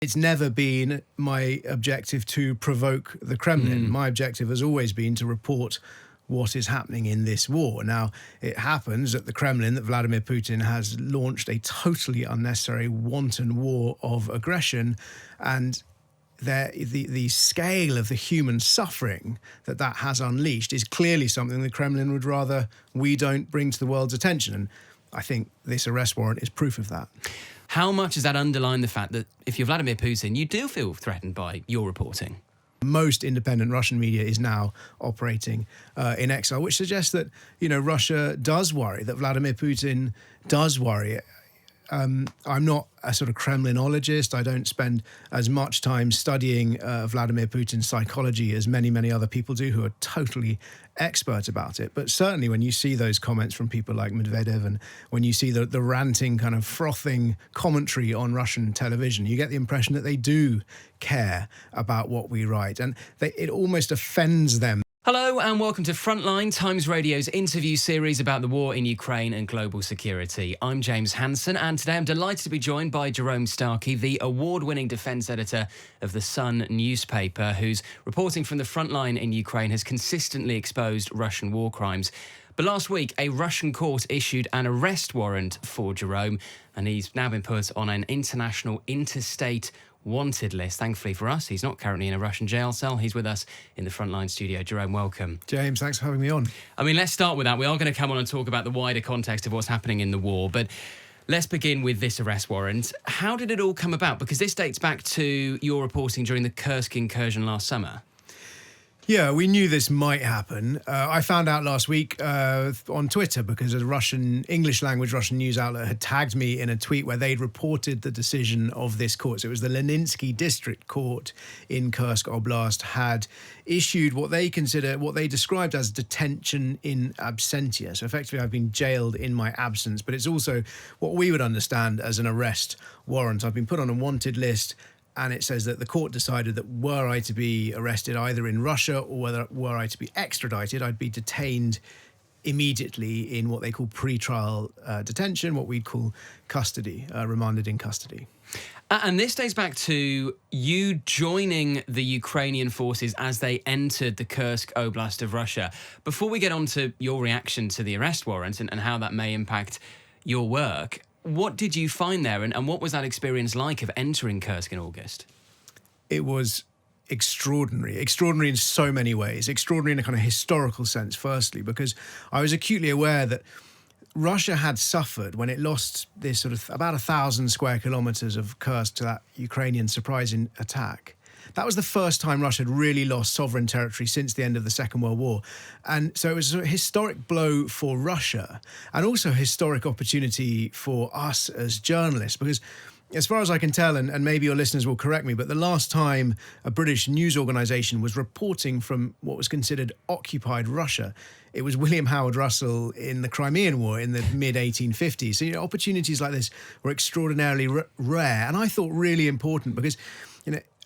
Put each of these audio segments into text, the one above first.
It's never been my objective to provoke the Kremlin. My objective has always been to report what is happening in this war. Now, it happens at the Kremlin that Vladimir Putin has launched a totally unnecessary, wanton war of aggression, and the scale of the human suffering that has unleashed is clearly something the Kremlin would rather we don't bring to the world's attention. And I think this arrest warrant is proof of that. How much does that underline the fact that if you're Vladimir Putin, you do feel threatened by your reporting? Most independent Russian media is now operating in exile, which suggests that, Russia does worry, that Vladimir Putin does worry. I'm not a sort of Kremlinologist. I don't spend as much time studying Vladimir Putin's psychology as many, many other people do who are totally expert about it. But certainly when you see those comments from people like Medvedev and when you see the ranting kind of frothing commentary on Russian television, you get the impression that they do care about what we write. And it almost offends them. Hello and welcome to Frontline, Times Radio's interview series about the war in Ukraine and global security. I'm James Hanson, and today I'm delighted to be joined by Jerome Starkey, the award-winning defence editor of The Sun newspaper, whose reporting from the frontline in Ukraine has consistently exposed Russian war crimes. But last week, a Russian court issued an arrest warrant for Jerome, and he's now been put on an international interstate wanted list. Thankfully for us, he's not currently in a Russian jail cell. He's with us in the Frontline studio. Jerome, welcome. James, thanks for having me on. I mean, let's start with that. We are going to come on and talk about the wider context of what's happening in the war, but let's begin with this arrest warrant. How did it all come about? Because this dates back to your reporting during the Kursk incursion last summer. Yeah, we knew this might happen. I found out last week on Twitter because a English-language Russian news outlet had tagged me in a tweet where they'd reported the decision of this court. So it was the Leninsky District Court in Kursk Oblast had issued what they described as detention in absentia. So effectively, I've been jailed in my absence, but it's also what we would understand as an arrest warrant. I've been put on a wanted list. And it says that the court decided that were I to be arrested either in Russia or were I to be extradited, I'd be detained immediately in what they call pre-trial detention, what we'd call custody, remanded in custody. And this dates back to you joining the Ukrainian forces as they entered the Kursk Oblast of Russia. Before we get on to your reaction to the arrest warrant and how that may impact your work, what did you find there, and what was that experience like of entering Kursk in August? It was extraordinary in so many ways. Extraordinary in a kind of historical sense, firstly, because I was acutely aware that Russia had suffered when it lost this sort of about 1,000 square kilometers of Kursk to that Ukrainian surprising attack. That was the first time Russia had really lost sovereign territory since the end of the Second World War. And so it was a historic blow for Russia and also a historic opportunity for us as journalists, because as far as I can tell, and maybe your listeners will correct me, but the last time a British news organisation was reporting from what was considered occupied Russia, it was William Howard Russell in the Crimean War in the mid-1850s. So, opportunities like this were extraordinarily rare, and I thought really important because,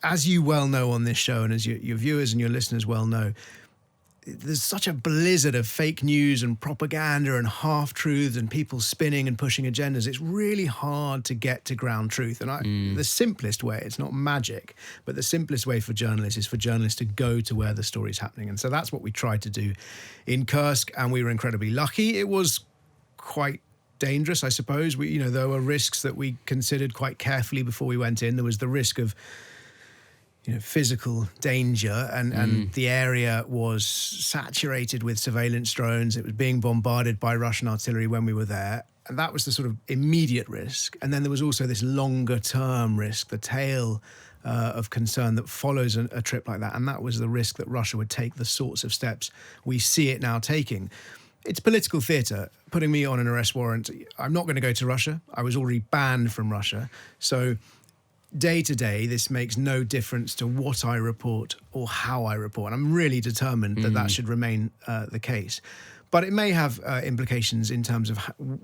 as you well know on this show, and as your viewers and your listeners well know, there's such a blizzard of fake news and propaganda and half-truths and people spinning and pushing agendas. It's really hard to get to ground truth. And the simplest way, it's not magic, but the simplest way for journalists is for journalists to go to where the story's happening. And so that's what we tried to do in Kursk, and we were incredibly lucky. It was quite dangerous, I suppose. There were risks that we considered quite carefully before we went in. There was the risk of physical danger, and the area was saturated with surveillance drones. It was being bombarded by Russian artillery when we were there. And that was the sort of immediate risk. And then there was also this longer term risk, the tail of concern that follows a trip like that. And that was the risk that Russia would take the sorts of steps we see it now taking. It's political theatre. Putting me on an arrest warrant, I'm not going to go to Russia. I was already banned from Russia. So day to day, this makes no difference to what I report or how I report. I'm really determined that should remain the case. But it may have implications in terms of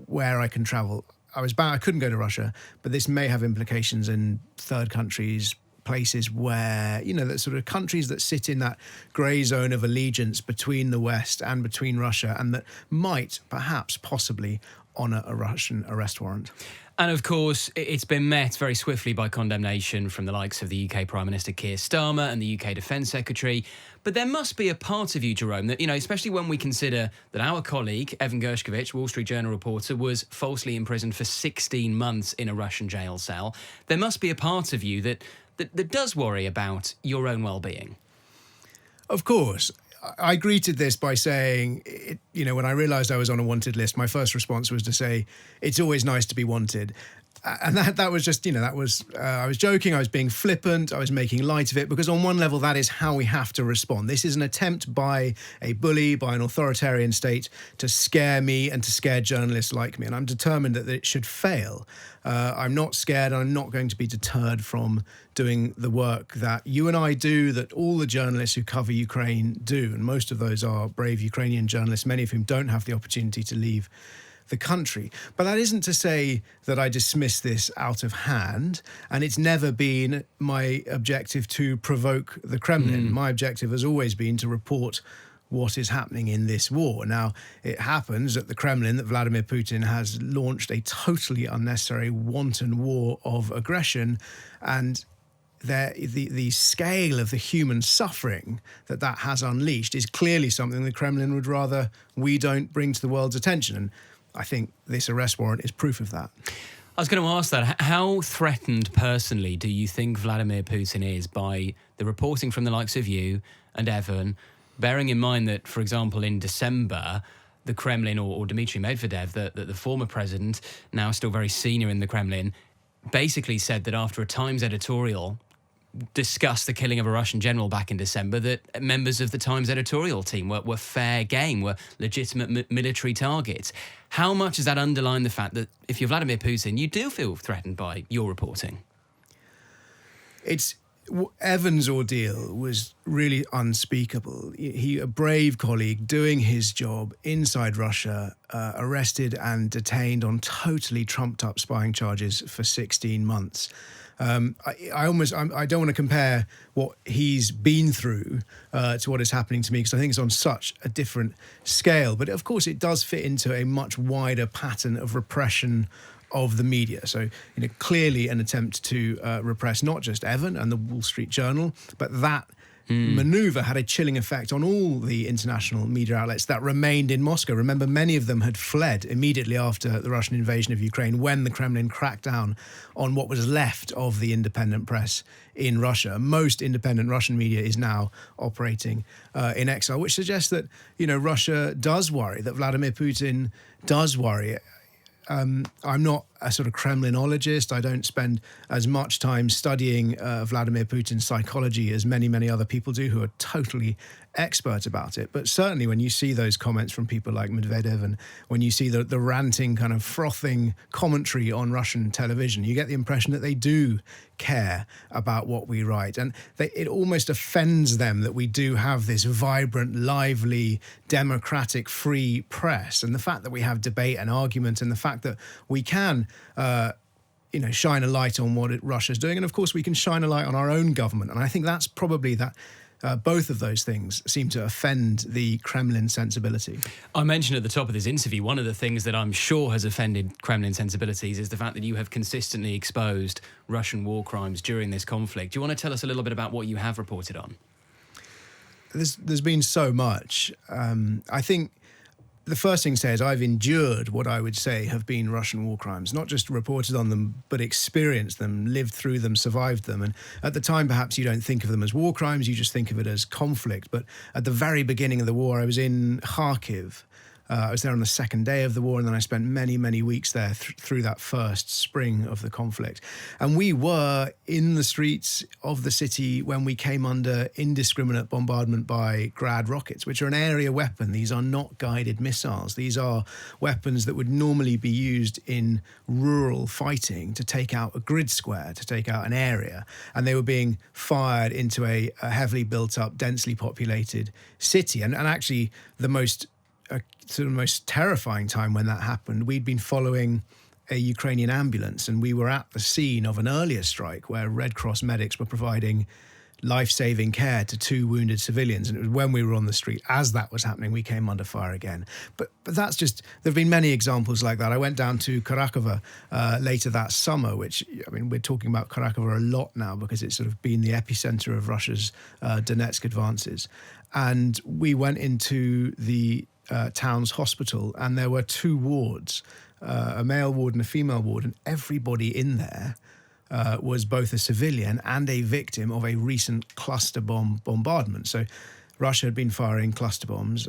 where I can travel. I couldn't go to Russia, but this may have implications in third countries, places where, that sort of countries that sit in that grey zone of allegiance between the West and between Russia, and that might, perhaps, possibly honour a Russian arrest warrant. And of course, it's been met very swiftly by condemnation from the likes of the UK Prime Minister Keir Starmer and the UK Defence Secretary. But there must be a part of you, Jerome, that, especially when we consider that our colleague, Evan Gershkovich, Wall Street Journal reporter, was falsely imprisoned for 16 months in a Russian jail cell. There must be a part of you that does worry about your own well-being. Of course. I greeted this by saying, when I realised I was on a wanted list, my first response was to say, it's always nice to be wanted. And that was just, I was joking, I was being flippant, I was making light of it, because on one level, that is how we have to respond. This is an attempt by a bully, by an authoritarian state, to scare me and to scare journalists like me. And I'm determined that it should fail. I'm not scared. I'm not going to be deterred from doing the work that you and I do, that all the journalists who cover Ukraine do. And most of those are brave Ukrainian journalists, many of whom don't have the opportunity to leave the country. But that isn't to say that I dismiss this out of hand, and it's never been my objective to provoke the Kremlin. My objective has always been to report what is happening in this war. Now, it happens at the Kremlin that Vladimir Putin has launched a totally unnecessary, wanton war of aggression, and the scale of the human suffering that has unleashed is clearly something the Kremlin would rather we don't bring to the world's attention. And I think this arrest warrant is proof of that. I was going to ask that. How threatened personally do you think Vladimir Putin is by the reporting from the likes of you and Evan, bearing in mind that, for example, in December, the Kremlin, or Dmitry Medvedev, the former president, now still very senior in the Kremlin, basically said that after a Times editorial discussed the killing of a Russian general back in December, that members of the Times editorial team were fair game, were legitimate military targets. How much does that underline the fact that if you're Vladimir Putin, you do feel threatened by your reporting? Evan's ordeal was really unspeakable. A brave colleague doing his job inside Russia, arrested and detained on totally trumped up spying charges for 16 months. I don't want to compare what he's been through to what is happening to me, because I think it's on such a different scale. But of course, it does fit into a much wider pattern of repression of the media. So, clearly an attempt to repress not just Evan and the Wall Street Journal, but that maneuver had a chilling effect on all the international media outlets that remained in Moscow. Remember, many of them had fled immediately after the Russian invasion of Ukraine, when the Kremlin cracked down on what was left of the independent press in Russia. Most independent Russian media is now operating in exile, which suggests that, Russia does worry, that Vladimir Putin does worry. I'm not a sort of Kremlinologist. I don't spend as much time studying Vladimir Putin's psychology as many, many other people do who are totally expert about it. But certainly when you see those comments from people like Medvedev, and when you see the ranting, kind of frothing commentary on Russian television, you get the impression that they do care about what we write. And it almost offends them that we do have this vibrant, lively, democratic, free press. And the fact that we have debate and argument, and the fact that we can shine a light on what Russia's doing. And of course, we can shine a light on our own government. And I think that's probably both of those things seem to offend the Kremlin sensibility. I mentioned at the top of this interview, one of the things that I'm sure has offended Kremlin sensibilities is the fact that you have consistently exposed Russian war crimes during this conflict. Do you want to tell us a little bit about what you have reported on? There's been so much. I think the first thing to say is I've endured what I would say have been Russian war crimes, not just reported on them, but experienced them, lived through them, survived them. And at the time, perhaps you don't think of them as war crimes, you just think of it as conflict. But at the very beginning of the war, I was in Kharkiv. I was there on the second day of the war, and then I spent many, many weeks there through that first spring of the conflict. And we were in the streets of the city when we came under indiscriminate bombardment by Grad rockets, which are an area weapon. These are not guided missiles. These are weapons that would normally be used in rural fighting to take out a grid square, to take out an area. And they were being fired into a heavily built up, densely populated city. And actually the most terrifying time when that happened, we'd been following a Ukrainian ambulance, and we were at the scene of an earlier strike where Red Cross medics were providing life-saving care to 2 wounded civilians. And it was when we were on the street, as that was happening, we came under fire again. But that's just, there have been many examples like that. I went down to Krakow later that summer, which, I mean, we're talking about Krakow a lot now because it's sort of been the epicenter of Russia's Donetsk advances. And we went into the town's hospital, and there were 2 wards, a male ward and a female ward, and everybody in there was both a civilian and a victim of a recent cluster bomb bombardment. So Russia had been firing cluster bombs,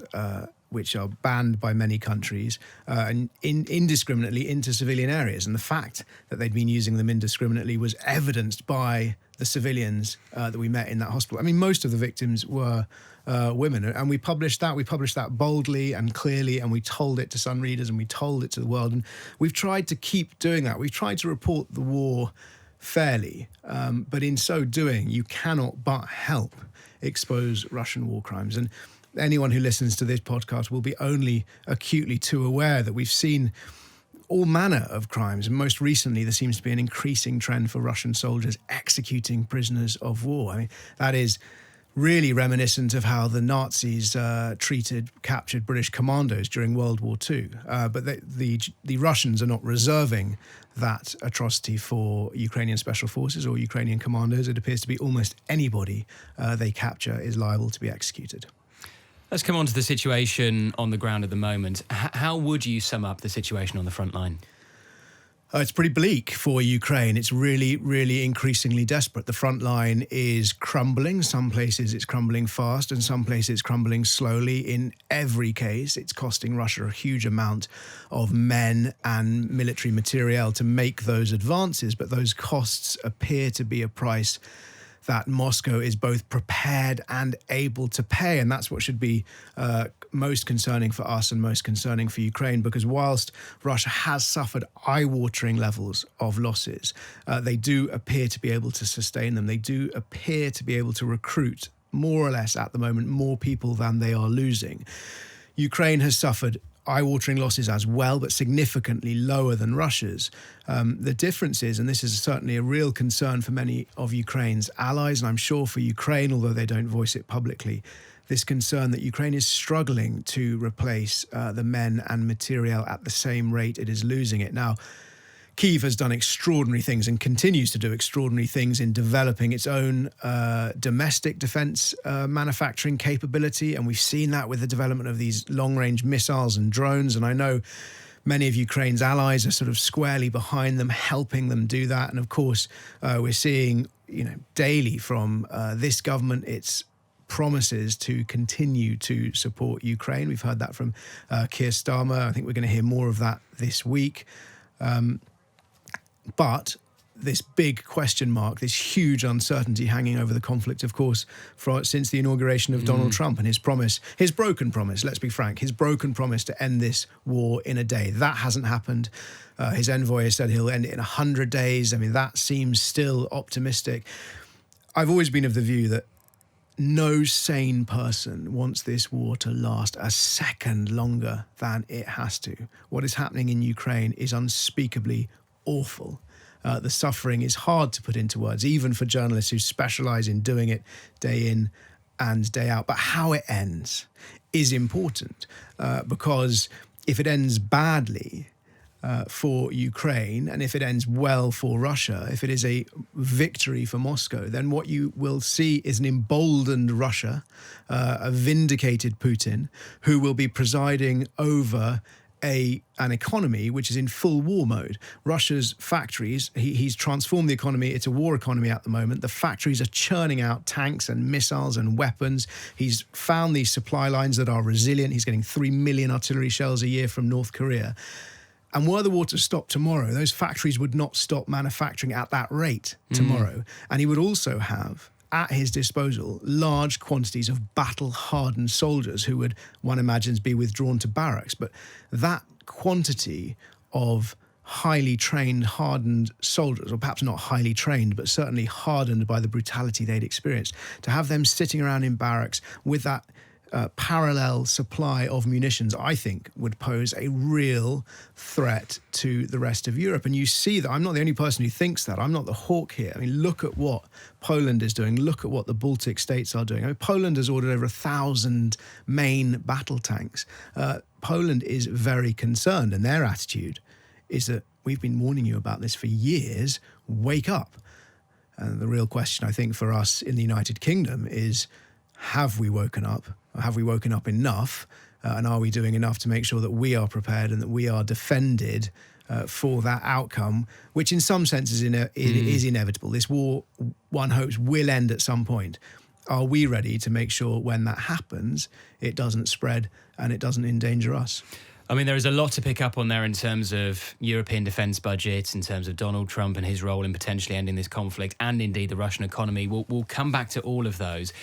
which are banned by many countries, and indiscriminately into civilian areas. And the fact that they'd been using them indiscriminately was evidenced by the civilians that we met in that hospital. I mean, most of the victims were women, and we published that. We published that boldly and clearly, and we told it to Sun readers, and we told it to the world. And we've tried to keep doing that. We've tried to report the war fairly, but in so doing, you cannot but help expose Russian war crimes. And anyone who listens to this podcast will be only acutely too aware that we've seen all manner of crimes. And most recently, there seems to be an increasing trend for Russian soldiers executing prisoners of war. I mean, that is really reminiscent of how the Nazis treated captured British commandos during World War II. But the Russians are not reserving that atrocity for Ukrainian special forces or Ukrainian commandos. It appears to be almost anybody they capture is liable to be executed. Let's come on to the situation on the ground at the moment. How would you sum up the situation on the front line? It's pretty bleak for Ukraine. It's really, really increasingly desperate. The front line is crumbling. Some places it's crumbling fast, and some places it's crumbling slowly. In every case, it's costing Russia a huge amount of men and military materiel to make those advances, but those costs appear to be a price that Moscow is both prepared and able to pay. And that's what should be most concerning for us and most concerning for Ukraine, because whilst Russia has suffered eye-watering levels of losses, they do appear to be able to sustain them. They do appear to be able to recruit, more or less at the moment, more people than they are losing. Ukraine has suffered eye-watering losses as well, but significantly lower than Russia's. The difference is, and this is certainly a real concern for many of Ukraine's allies, and I'm sure for Ukraine, although they don't voice it publicly, this concern that Ukraine is struggling to replace the men and material at the same rate it is losing it. Now, Kyiv has done extraordinary things and continues to do extraordinary things in developing its own domestic defense manufacturing capability. And we've seen that with the development of these long-range missiles and drones. And I know many of Ukraine's allies are sort of squarely behind them, helping them do that. And of course, we're seeing, daily from this government, its promises to continue to support Ukraine. We've heard that from Keir Starmer. I think we're going to hear more of that this week. But this big question mark, this huge uncertainty hanging over the conflict, of course, since the inauguration of Donald Trump and his broken promise, let's be frank, his broken promise to end this war in a day. That hasn't happened. His envoy has said he'll end it in 100 days. I mean, that seems still optimistic. I've always been of the view that no sane person wants this war to last a second longer than it has to. What is happening in Ukraine is unspeakably awful. The suffering is hard to put into words, even for journalists who specialize in doing it day in and day out. But how it ends is important because if it ends badly for Ukraine, and if it ends well for Russia, if it is a victory for Moscow, then what you will see is an emboldened Russia, a vindicated Putin, who will be presiding over an economy which is in full war mode. Russia's factories, he's transformed the economy. It's a war economy at the moment. The factories are churning out tanks and missiles and weapons. He's found these supply lines that are resilient. He's getting 3 million artillery shells a year from North Korea. And were the war to stop tomorrow, those factories would not stop manufacturing at that rate tomorrow. And he would also have at his disposal large quantities of battle-hardened soldiers who would, one imagines, be withdrawn to barracks. But that quantity of highly trained, hardened soldiers, or perhaps not highly trained, but certainly hardened by the brutality they'd experienced, to have them sitting around in barracks with that parallel supply of munitions, I think, would pose a real threat to the rest of Europe. And you see that I'm not the only person who thinks that. I'm not the hawk here. I mean, look at what Poland is doing. Look at what the Baltic states are doing. I mean, Poland has ordered over 1,000 main battle tanks. Poland is very concerned, and their attitude is that we've been warning you about this for years. Wake up. And the real question, I think, for us in the United Kingdom is, have we woken up? Have we woken up enough? And are we doing enough to make sure that we are prepared and that we are defended for that outcome, which in some senses is inevitable? This war, one hopes, will end at some point. Are we ready to make sure when that happens, it doesn't spread and it doesn't endanger us? I mean, there is a lot to pick up on there in terms of European defence budgets, in terms of Donald Trump and his role in potentially ending this conflict, and indeed the Russian economy. We'll come back to all of those.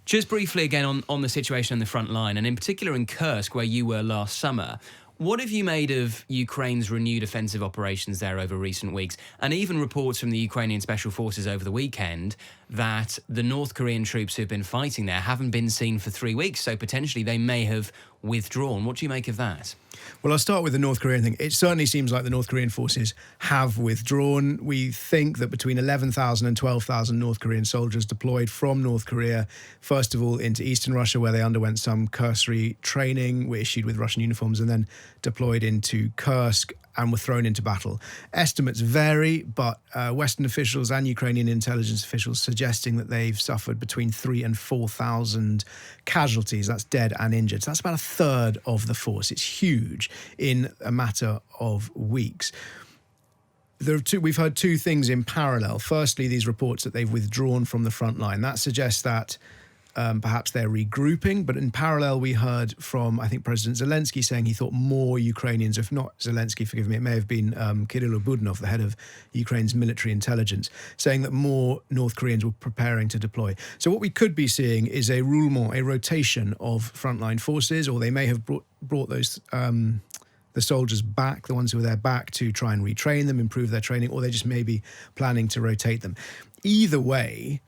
Just briefly again on the situation on the front line, and in particular in Kursk, where you were last summer. What have you made of Ukraine's renewed offensive operations there over recent weeks? And even reports from the Ukrainian Special Forces over the weekend that the North Korean troops who've been fighting there haven't been seen for 3 weeks, so potentially they may have withdrawn. What do you make of that? Well, I'll start with the North Korean thing. It certainly seems like the North Korean forces have withdrawn. We think that between 11,000 and 12,000 North Korean soldiers deployed from North Korea, first of all into eastern Russia, where they underwent some cursory training, were issued with Russian uniforms, and then deployed into Kursk and were thrown into battle. Estimates vary, but Western officials and Ukrainian intelligence officials suggesting that they've suffered between 3,000 and 4,000 casualties. That's dead and injured. So that's about a third of the force. It's huge in a matter of weeks. We've heard two things in parallel. Firstly, these reports that they've withdrawn from the front line. That suggests that perhaps they're regrouping, but in parallel we heard from, I think, President Zelensky saying he thought more Ukrainians, if not Zelensky, forgive me, it may have been Kirill Budinov, the head of Ukraine's military intelligence, saying that more North Koreans were preparing to deploy. So what we could be seeing is a roulement, a rotation of frontline forces, or they may have brought those the soldiers back, the ones who were there back, to try and retrain them, improve their training, or they just may be planning to rotate them. Either way,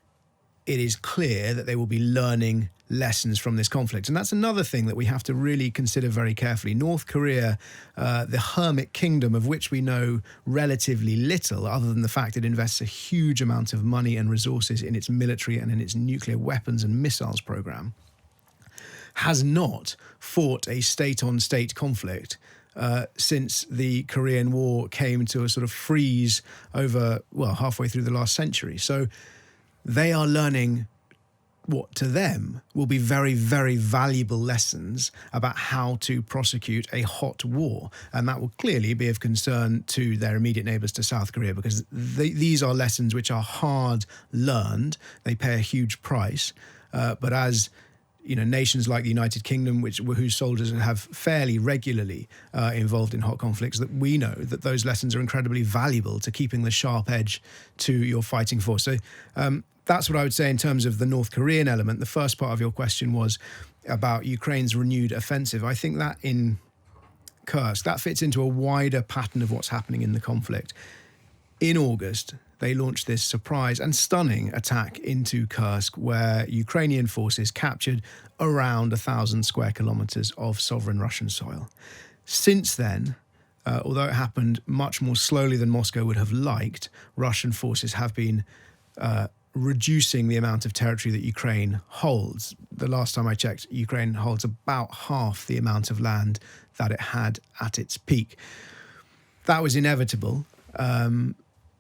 it is clear that they will be learning lessons from this conflict. And that's another thing that we have to really consider very carefully. North Korea, the hermit kingdom of which we know relatively little, other than the fact it invests a huge amount of money and resources in its military and in its nuclear weapons and missiles program, has not fought a state-on-state conflict since the Korean War came to a sort of freeze over, well, halfway through the last century. So they are learning what to them will be very, very valuable lessons about how to prosecute a hot war. And that will clearly be of concern to their immediate neighbours, to South Korea, because these are lessons which are hard learned. They pay a huge price. But as you know, nations like the United Kingdom, whose soldiers have fairly regularly involved in hot conflicts, that we know that those lessons are incredibly valuable to keeping the sharp edge to your fighting force. So that's what I would say in terms of the North Korean element. The first part of your question was about Ukraine's renewed offensive. I think that in Kursk, that fits into a wider pattern of what's happening in the conflict. In August, they launched this surprise and stunning attack into Kursk, where Ukrainian forces captured around 1,000 square kilometers of sovereign Russian soil. Since then, although it happened much more slowly than Moscow would have liked, Russian forces have been reducing the amount of territory that Ukraine holds. The last time I checked, Ukraine holds about half the amount of land that it had at its peak. That was inevitable.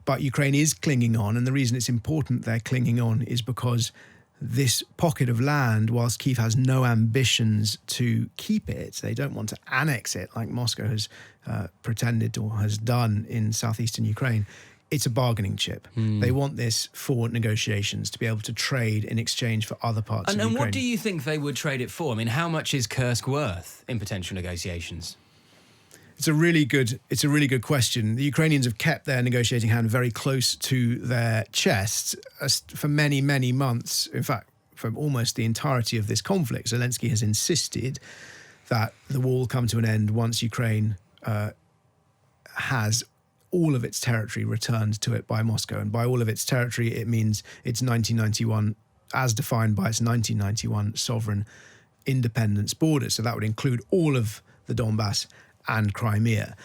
But Ukraine is clinging on, and the reason it's important they're clinging on is because this pocket of land, whilst Kyiv has no ambitions to keep it, they don't want to annex it like Moscow has pretended or has done in southeastern Ukraine. It's a bargaining chip. They want this for negotiations, to be able to trade in exchange for other parts of Ukraine. And what do you think they would trade it for? I mean, how much is Kursk worth in potential negotiations? It's a really good question. The Ukrainians have kept their negotiating hand very close to their chests for many, many months. In fact, for almost the entirety of this conflict, Zelensky has insisted that the war will come to an end once Ukraine has all of its territory returned to it by Moscow. And by all of its territory, it means its 1991, as defined by its 1991 sovereign independence borders. So that would include all of the Donbass and Crimea.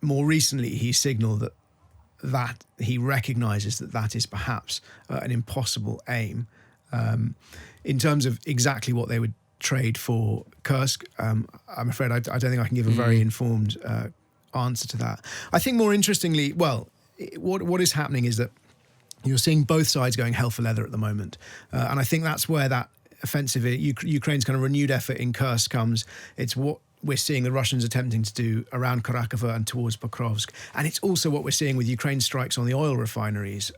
More recently, he signalled that he recognises that is perhaps an impossible aim. In terms of exactly what they would trade for Kursk, I'm afraid I don't think I can give a very informed answer to that. I think more interestingly, what is happening is that you're seeing both sides going hell for leather at the moment. And I think that's where that offensive, Ukraine's kind of renewed effort in Kursk comes. It's what we're seeing the Russians attempting to do around Kharkiv and towards Pokrovsk. And it's also what we're seeing with Ukraine's strikes on the oil refineries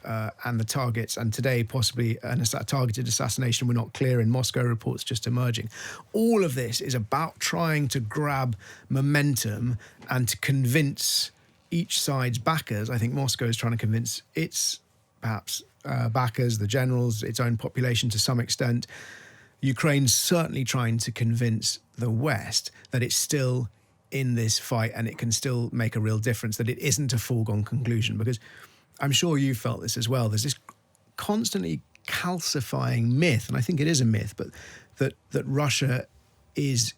and the targets. And today, possibly a targeted assassination. We're not clear in Moscow, reports just emerging. All of this is about trying to grab momentum and to convince each side's backers. I think Moscow is trying to convince its perhaps backers, the generals, its own population to some extent. Ukraine's certainly trying to convince the West that it's still in this fight and it can still make a real difference, that it isn't a foregone conclusion. Because I'm sure you felt this as well. There's this constantly calcifying myth, and I think it is a myth, but that Russia is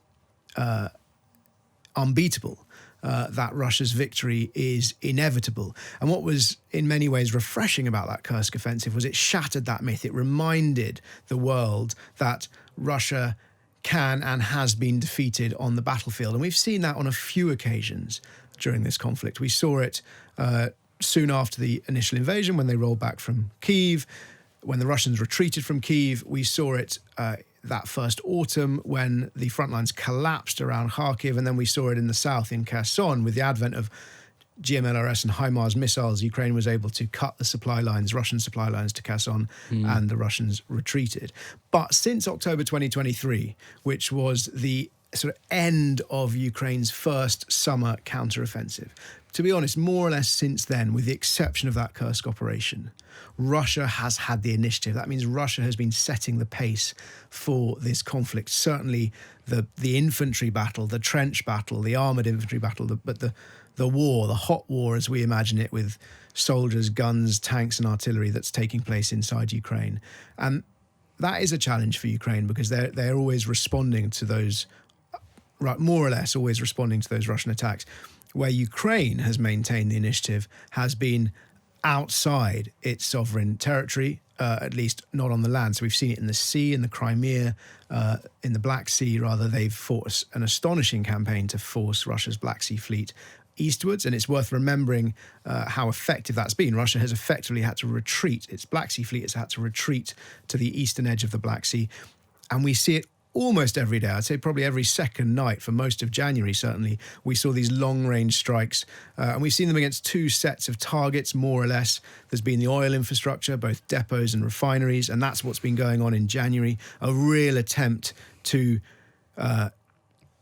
unbeatable. That Russia's victory is inevitable. And what was in many ways refreshing about that Kursk offensive was it shattered that myth. It reminded the world that Russia can and has been defeated on the battlefield. And we've seen that on a few occasions during this conflict. We saw it soon after the initial invasion when they rolled back from Kyiv, when the Russians retreated from Kyiv. We saw it that first autumn when the front lines collapsed around Kharkiv, and then we saw it in the south in Kherson with the advent of GMLRS and HIMARS missiles. Ukraine was able to cut the supply lines, Russian supply lines to Kherson, and the Russians retreated. But since October 2023, which was the sort of end of Ukraine's first summer counteroffensive, to be honest, more or less since then, with the exception of that Kursk operation, Russia has had the initiative. That means Russia has been setting the pace for this conflict. Certainly the infantry battle, the trench battle, the armoured infantry battle, but the war, the hot war as we imagine it, with soldiers, guns, tanks and artillery that's taking place inside Ukraine. And that is a challenge for Ukraine because they're always responding to those, more or less always responding to those Russian attacks. Where Ukraine has maintained the initiative has been outside its sovereign territory, at least not on the land. So we've seen it in the sea, in the Crimea, in the Black Sea, rather. They've fought an astonishing campaign to force Russia's Black Sea fleet eastwards, and it's worth remembering how effective that's been. Russia has effectively had to retreat. Its Black Sea fleet has had to retreat to the eastern edge of the Black Sea, and we see it almost every day. I'd say probably every second night for most of January, certainly. We saw these long-range strikes, and we've seen them against two sets of targets, more or less. There's been the oil infrastructure, both depots and refineries, and that's what's been going on in January, a real attempt to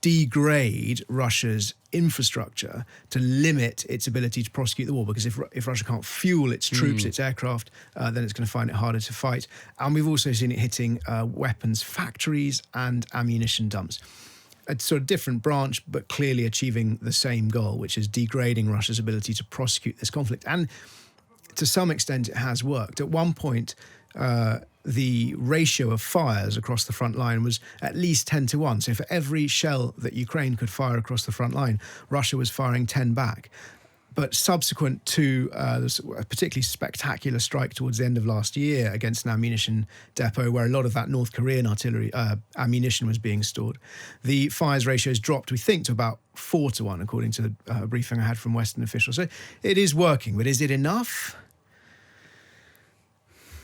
degrade Russia's infrastructure to limit its ability to prosecute the war, because if Russia can't fuel its troops, its aircraft, then it's going to find it harder to fight. And we've also seen it hitting weapons factories and ammunition dumps. A sort of different branch, but clearly achieving the same goal, which is degrading Russia's ability to prosecute this conflict. And to some extent, it has worked. At one point, the ratio of fires across the front line was at least 10-1. So for every shell that Ukraine could fire across the front line, Russia was firing 10 back. But subsequent to a particularly spectacular strike towards the end of last year against an ammunition depot where a lot of that North Korean artillery ammunition was being stored, the fires ratios dropped, we think, to about 4-1, according to a briefing I had from Western officials. So it is working, but is it enough?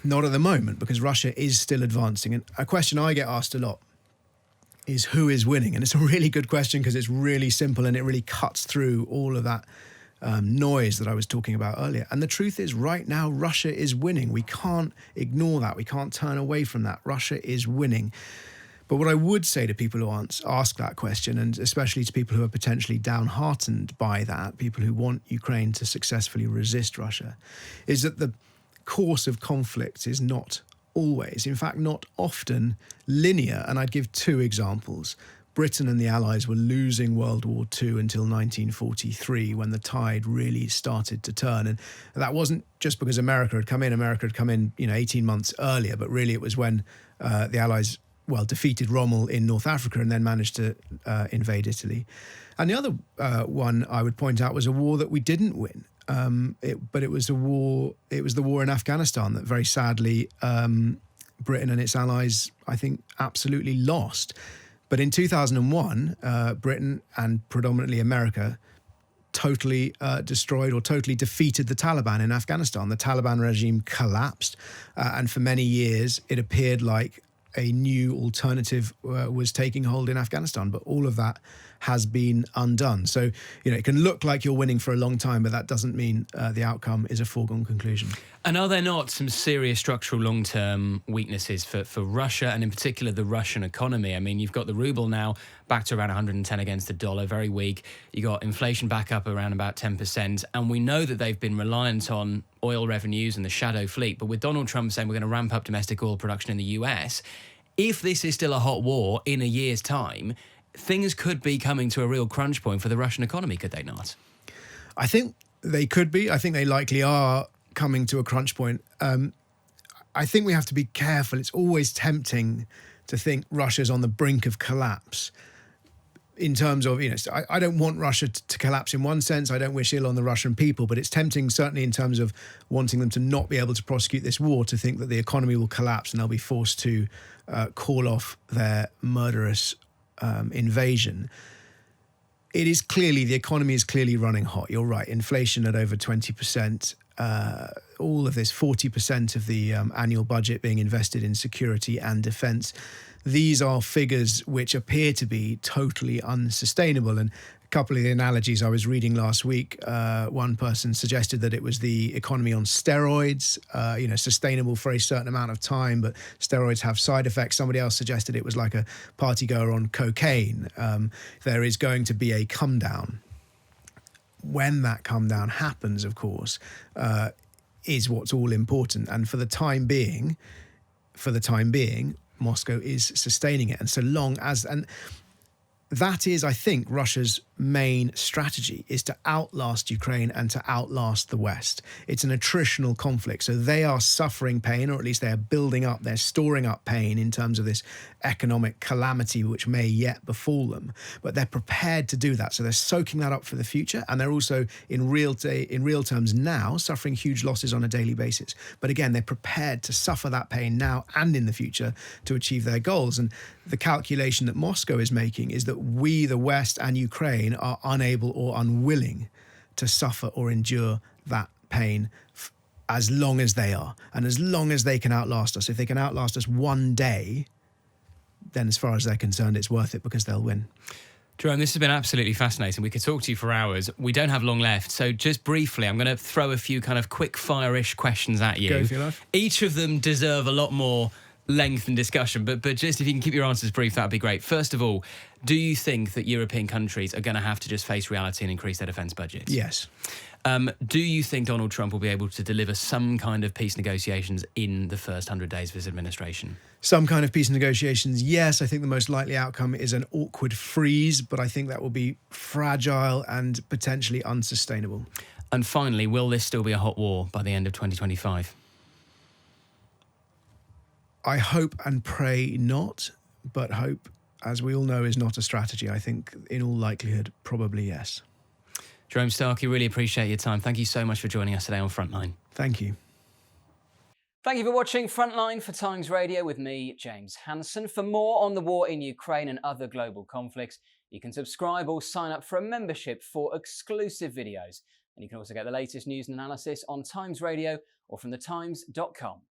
Not at the moment, because Russia is still advancing. And a question I get asked a lot is who is winning? And it's a really good question because it's really simple and it really cuts through all of that noise that I was talking about earlier. And the truth is, right now, Russia is winning. We can't ignore that. We can't turn away from that. Russia is winning. But what I would say to people who ask that question, and especially to people who are potentially downhearted by that, people who want Ukraine to successfully resist Russia, is that the course of conflict is not always, in fact, not often linear. And I'd give two examples. Britain and the Allies were losing World War II until 1943, when the tide really started to turn. And that wasn't just because America had come in. America had come in, 18 months earlier, but really it was when the Allies defeated Rommel in North Africa and then managed to invade Italy. And the other one I would point out was a war that we didn't win. But it was the war in Afghanistan that very sadly Britain and its allies, I think, absolutely lost. But in 2001, Britain and predominantly America totally destroyed or totally defeated the Taliban in Afghanistan. The Taliban regime collapsed, and for many years it appeared like a new alternative was taking hold in Afghanistan, but all of that has been undone. So, it can look like you're winning for a long time, but that doesn't mean the outcome is a foregone conclusion. And are there not some serious structural long-term weaknesses for Russia, and in particular the Russian economy? I mean, you've got the ruble now back to around 110 against the dollar, very weak. You got inflation back up around about 10%, and we know that they've been reliant on oil revenues and the shadow fleet. But with Donald Trump saying we're going to ramp up domestic oil production in the US, if this is still a hot war in a year's time, things could be coming to a real crunch point for the Russian economy, could they not? I think they could be. I think they likely are coming to a crunch point. I think we have to be careful. It's always tempting to think Russia's on the brink of collapse. In terms of, I don't want Russia to collapse in one sense. I don't wish ill on the Russian people, but it's tempting, certainly in terms of wanting them to not be able to prosecute this war, to think that the economy will collapse and they'll be forced to call off their murderous invasion. The economy is clearly running hot. You're right. Inflation at over 20%. All of this, 40% of the annual budget being invested in security and defence. These are figures which appear to be totally unsustainable. And a couple of the analogies I was reading last week, one person suggested that it was the economy on steroids, sustainable for a certain amount of time, but steroids have side effects. Somebody else suggested it was like a party goer on cocaine. There is going to be a come down. When that come down happens, of course, is what's all important. And for the time being, Moscow is sustaining it. And so long as, and that is, I think, Russia's main strategy, is to outlast Ukraine and to outlast the West. It's an attritional conflict. So they are suffering pain, or at least they're building up, they're storing up pain in terms of this economic calamity which may yet befall them. But they're prepared to do that. So they're soaking that up for the future. And they're also in real terms now suffering huge losses on a daily basis. But again, they're prepared to suffer that pain now and in the future to achieve their goals. And the calculation that Moscow is making is that we, the West and Ukraine, are unable or unwilling to suffer or endure that pain as long as they are. And as long as they can outlast us. If they can outlast us one day, then as far as they're concerned, it's worth it because they'll win. Jerome, this has been absolutely fascinating. We could talk to you for hours. We don't have long left. So just briefly, I'm going to throw a few kind of quick fire-ish questions at you. Go for your life. Each of them deserve a lot more length and discussion, but just if you can keep your answers brief, that'd be great. First of all, do you think that European countries are going to have to just face reality and increase their defence budgets? Yes. Do you think Donald Trump will be able to deliver some kind of peace negotiations in the first 100 days of his administration? Some kind of peace negotiations, yes. I think the most likely outcome is an awkward freeze, but I think that will be fragile and potentially unsustainable. And finally, will this still be a hot war by the end of 2025? I hope and pray not, but hope, as we all know, is not a strategy. I think, in all likelihood, probably yes. Jerome Starkey, really appreciate your time. Thank you so much for joining us today on Frontline. Thank you. Thank you for watching Frontline for Times Radio with me, James Hanson. For more on the war in Ukraine and other global conflicts, you can subscribe or sign up for a membership for exclusive videos. And you can also get the latest news and analysis on Times Radio or from thetimes.com.